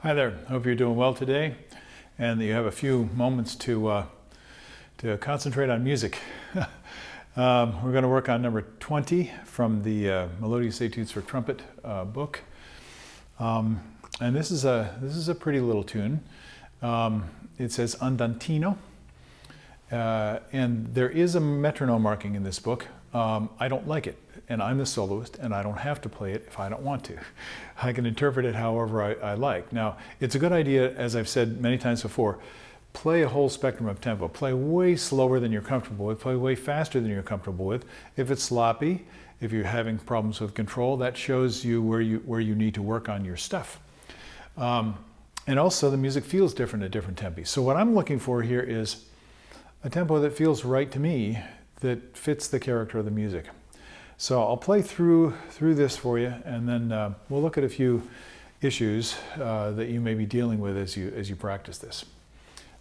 Hi there. Hope you're doing well today and that you have a few moments to concentrate on music. We're going to work on number 20 from the Melodious Etudes for Trumpet book. And this is a pretty little tune. It says andantino. And there is a metronome marking in this book. I don't like it, and I'm the soloist, and I don't have to play it if I don't want to. I can interpret it however I like. Now, it's a good idea, as I've said many times before, play a whole spectrum of tempo. Play way slower than you're comfortable with, play way faster than you're comfortable with. If it's sloppy, if you're having problems with control, that shows you where you need to work on your stuff. And also, the music feels different at different tempi. So what I'm looking for here is a tempo that feels right to me, that fits the character of the music. So I'll play through this for you, and then we'll look at a few issues that you may be dealing with as you practice this.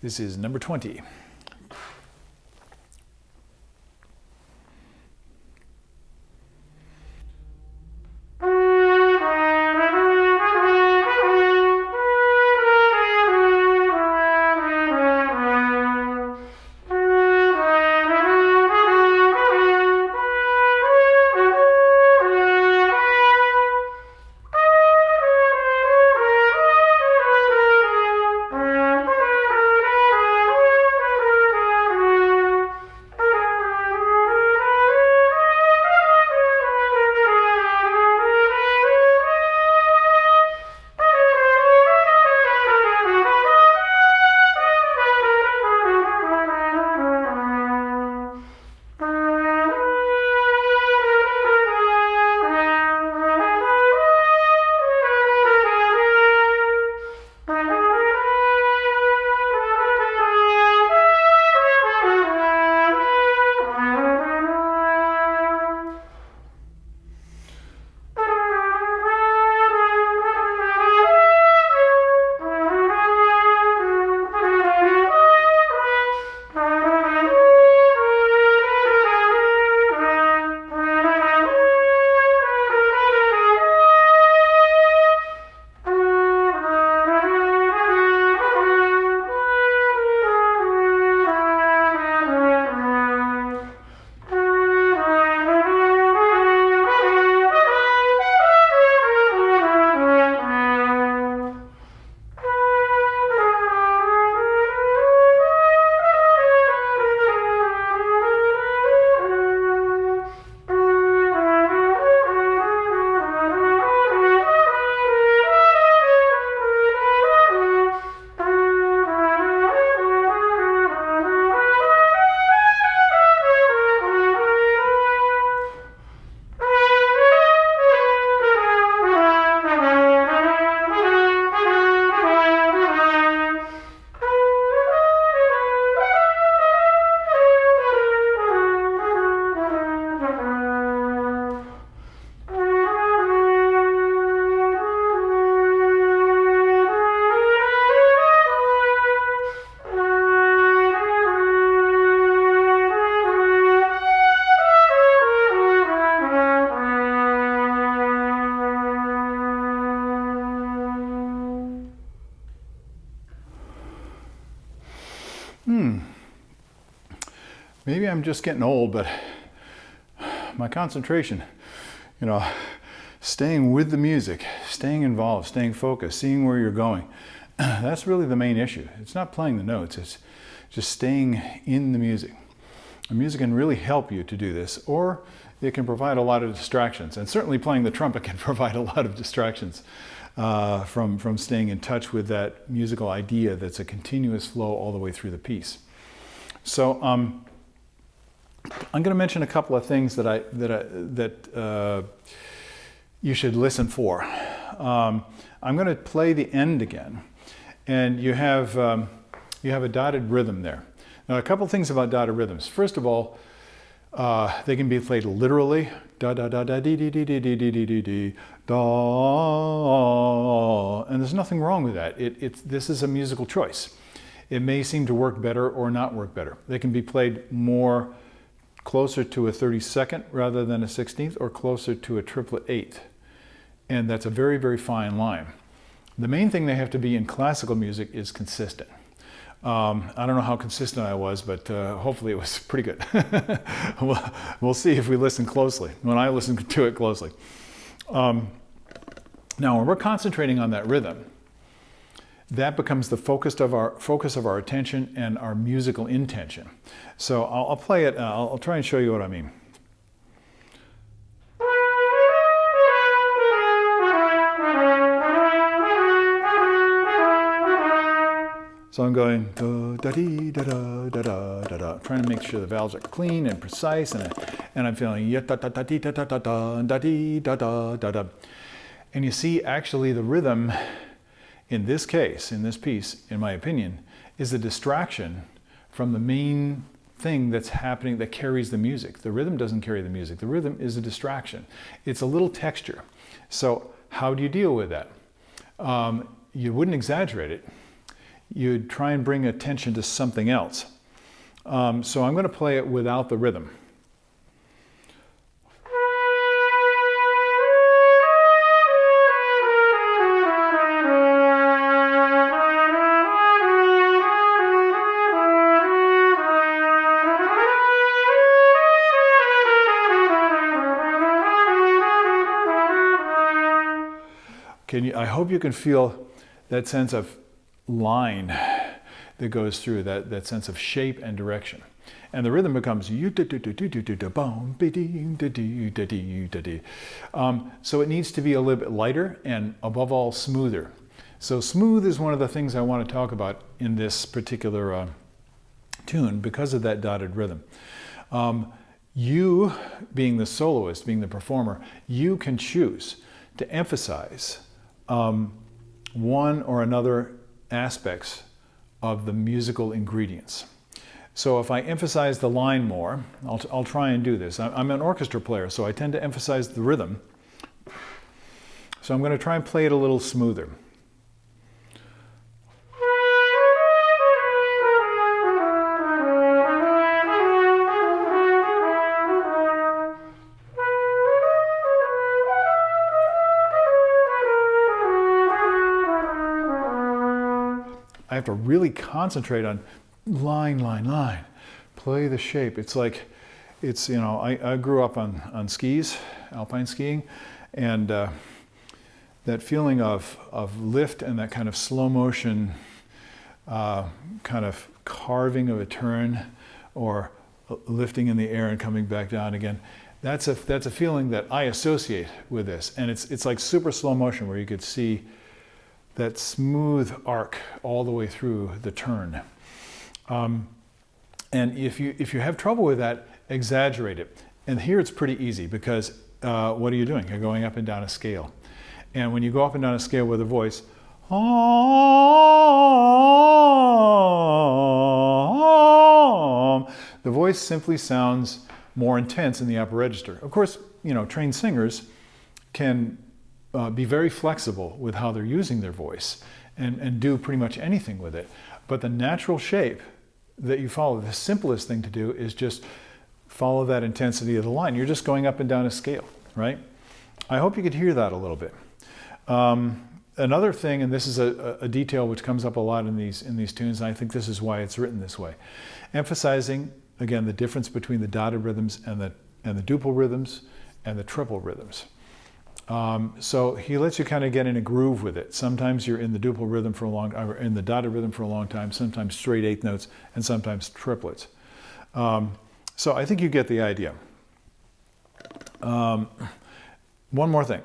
This is number 20. Maybe I'm just getting old, but my concentration, staying with the music, staying involved, staying focused, seeing where you're going, that's really the main issue. It's not playing the notes, it's just staying in the music. The music can really help you to do this, or it can provide a lot of distractions, and certainly playing the trumpet can provide a lot of distractions from staying in touch with that musical idea that's a continuous flow all the way through the piece. So I'm going to mention a couple of things that you should listen for. I'm going to play the end again, and you have a dotted rhythm there. Now, a couple things about dotted rhythms. First of all, they can be played literally, da da da da dee dee dee dee dee dee dee dee dee da, and there's nothing wrong with that. This is a musical choice. It may seem to work better or not work better. They can be played more closer to a 32nd rather than a 16th, or closer to a triplet eighth. And that's a very, very fine line. The main thing they have to be in classical music is consistent. I don't know how consistent I was, but hopefully it was pretty good. We'll see if we listen closely, when I listen to it closely. Now, when we're concentrating on that rhythm, that becomes the focus of our attention and our musical intention. So I'll play it, I'll try and show you what I mean. So I'm going da dee da da da da da da, trying to make sure the valves are clean and precise, and I'm feeling ya da da da dee da da da da dee da da da da. And you see, actually, the rhythm in this case, in this piece, in my opinion, is a distraction from the main thing that's happening that carries the music. The rhythm doesn't carry the music. The rhythm is a distraction. It's a little texture. So how do you deal with that? You wouldn't exaggerate it. You'd try and bring attention to something else. So I'm going to play it without the rhythm. I hope you can feel that sense of line that goes through, that sense of shape and direction. And the rhythm becomes so it needs to be a little bit lighter and, above all, smoother. So smooth is one of the things I want to talk about in this particular tune because of that dotted rhythm. You, being the soloist, being the performer, you can choose to emphasize one or another aspects of the musical ingredients. So if I emphasize the line more, I'll try and do this. I'm an orchestra player, so I tend to emphasize the rhythm. So I'm going to try and play it a little smoother. I have to really concentrate on line, line, line. Play the shape. It's like, it's, you know, I grew up on skis, alpine skiing, and that feeling of lift and that kind of slow motion kind of carving of a turn or lifting in the air and coming back down again. That's a feeling that I associate with this. And it's like super slow motion where you could see that smooth arc all the way through the turn. And if you have trouble with that, exaggerate it. And here it's pretty easy because what are you doing? You're going up and down a scale. And when you go up and down a scale with a voice, the voice simply sounds more intense in the upper register. Of course, you know, trained singers can be very flexible with how they're using their voice and do pretty much anything with it. But the natural shape that you follow, the simplest thing to do is just follow that intensity of the line. You're just going up and down a scale, right? I hope you could hear that a little bit. Another thing, and this is a detail which comes up a lot in these tunes, and I think this is why it's written this way, emphasizing, again, the difference between the dotted rhythms and the duple rhythms and the triple rhythms. So he lets you kind of get in a groove with it. Sometimes you're in the duple rhythm for a long time, or in the dotted rhythm for a long time, sometimes straight eighth notes, and sometimes triplets. So I think you get the idea. One more thing.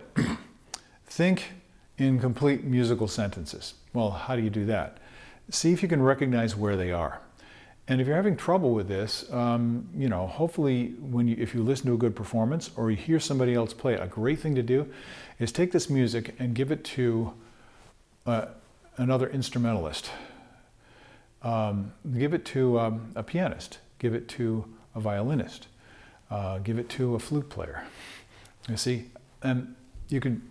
Think in complete musical sentences. Well, how do you do that? See if you can recognize where they are. And if you're having trouble with this, you know, hopefully if you listen to a good performance or you hear somebody else play it, a great thing to do is take this music and give it to another instrumentalist. Give it to a pianist. Give it to a violinist. Give it to a flute player. You see, and you can.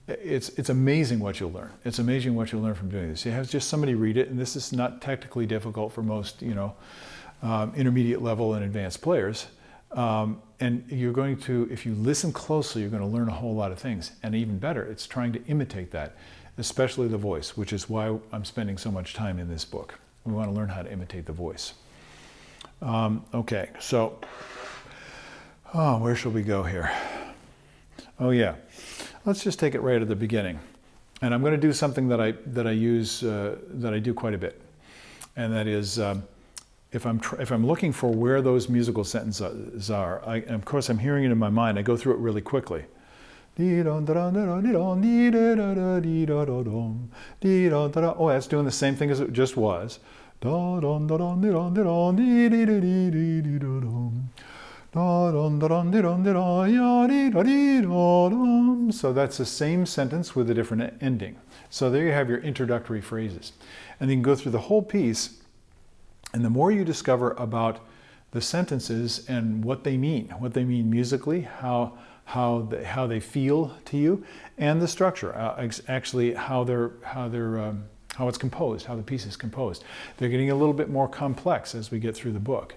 It's amazing what you'll learn. It's amazing what you'll learn from doing this. You have just somebody read it, and this is not technically difficult for most, you know, intermediate level and advanced players. And you're going to, if you listen closely, you're going to learn a whole lot of things. And even better, it's trying to imitate that, especially the voice, which is why I'm spending so much time in this book. We want to learn how to imitate the voice. Okay, so where shall we go here? Oh yeah, let's just take it right at the beginning. And I'm going to do something that I do quite a bit, and that is if I'm looking for where those musical sentences are, and of course I'm hearing it in my mind. I go through it really quickly. Oh, that's doing the same thing as it just was. So that's the same sentence with a different ending. So there you have your introductory phrases. And then you can go through the whole piece, and the more you discover about the sentences and what they mean musically, how they feel to you, and the structure, actually how it's composed, how the piece is composed. They're getting a little bit more complex as we get through the book.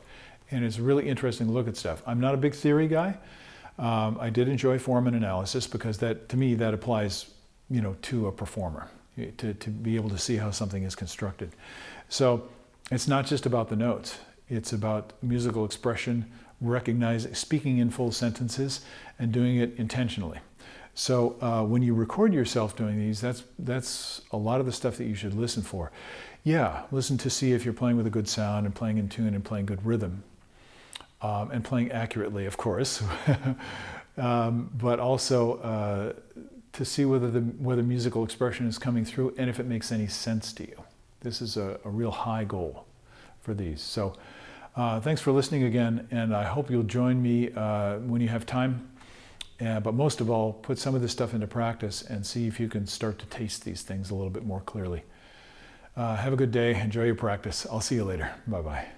And it's really interesting to look at stuff. I'm not a big theory guy. I did enjoy form and analysis because that, to me, that applies, to a performer, to be able to see how something is constructed. So it's not just about the notes. It's about musical expression, speaking in full sentences, and doing it intentionally. So when you record yourself doing these, that's a lot of the stuff that you should listen for. Yeah, listen to see if you're playing with a good sound and playing in tune and playing good rhythm. And playing accurately, of course, but also to see whether musical expression is coming through and if it makes any sense to you. This is a real high goal for these. So thanks for listening again, and I hope you'll join me when you have time. But most of all, put some of this stuff into practice and see if you can start to taste these things a little bit more clearly. Have a good day. Enjoy your practice. I'll see you later. Bye-bye.